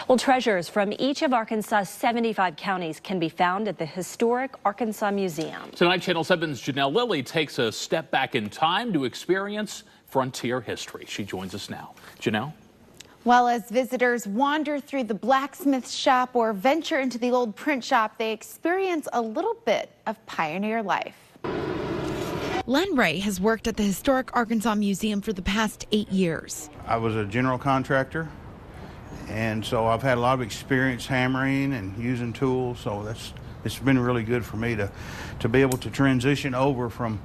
Well, treasures from each of Arkansas's 75 counties can be found at the historic Arkansas Museum. Tonight, Channel 7's Janelle Lilly takes a step back in time to experience frontier history. She joins us now. Janelle? Well, as visitors wander through the blacksmith shop or venture into the old print shop, they experience a little bit of pioneer life. Len Ray has worked at the historic Arkansas Museum for the past 8 years. I was a general contractor, and so I've had a lot of experience hammering and using tools, so it's been really good for me to be able to transition over from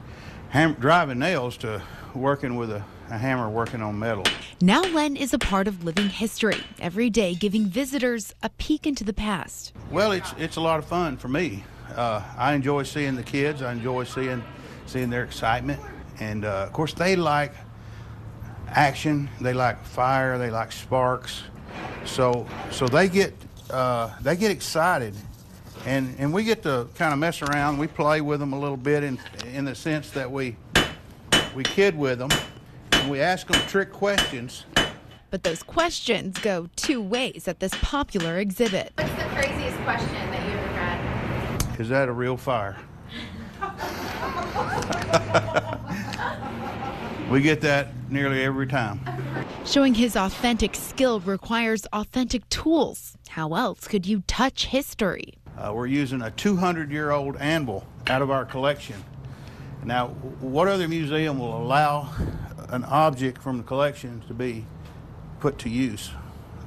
driving nails to working with a hammer, working on metal. Now Len is a part of living history, every day giving visitors a peek into the past. Well, it's a lot of fun for me. I enjoy seeing the kids. I enjoy seeing their excitement, and of course they like action, they like fire, they like sparks. So they get excited, and we get to kind of mess around. We play with them a little bit in the sense that we kid with them, and we ask them trick questions. But those questions go two ways at this popular exhibit. What's the craziest question that you ever had? Is that a real fire? We get that nearly every time. Showing his authentic skill requires authentic tools. How else could you touch history? We're using a 200-year-old anvil out of our collection. Now, what other museum will allow an object from the collection to be put to use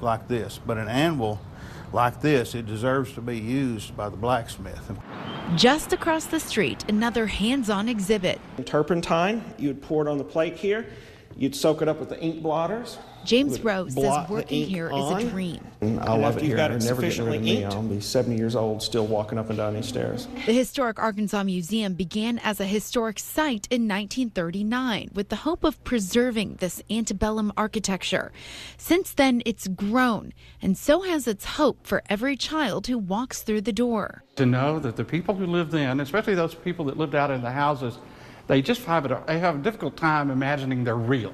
like this? But an anvil like this, it deserves to be used by the blacksmith. Just across the street, another hands-on exhibit. Turpentine, you would pour it on the plate here. You'd soak it up with the ink blotters. James Rose says working here is a dream. I love it here. I'll never get rid of me. I'll be 70 years old still walking up and down these stairs. The historic Arkansas Museum began as a historic site in 1939 with the hope of preserving this antebellum architecture. Since then, it's grown, and so has its hope for every child who walks through the door. To know that the people who lived then, especially those people that lived out in the houses, they have a difficult time imagining they're real.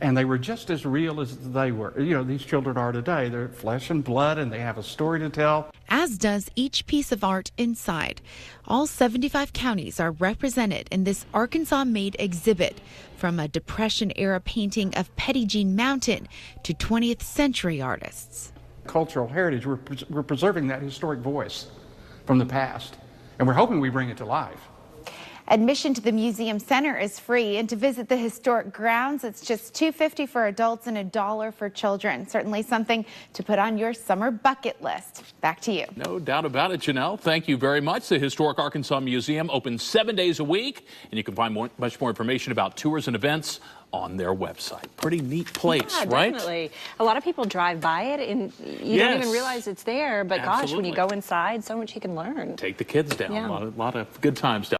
And they were just as real as they were. You know, these children are today. They're flesh and blood, and they have a story to tell. As does each piece of art inside. All 75 counties are represented in this Arkansas-made exhibit, from a Depression-era painting of Petit Jean Mountain to 20th century artists. Cultural heritage, we're preserving that historic voice from the past, and we're hoping we bring it to life. Admission to the museum center is free, and to visit the historic grounds, it's just $2.50 for adults and $1 for children. Certainly something to put on your summer bucket list. Back to you. No doubt about it, Janelle. Thank you very much. The Historic Arkansas Museum opens 7 days a week, and you can find much more information about tours and events on their website. Pretty neat place, yeah, right? Definitely. A lot of people drive by it and you don't even realize it's there, but gosh, when you go inside, so much you can learn. Take the kids down. Yeah. A lot of good times down.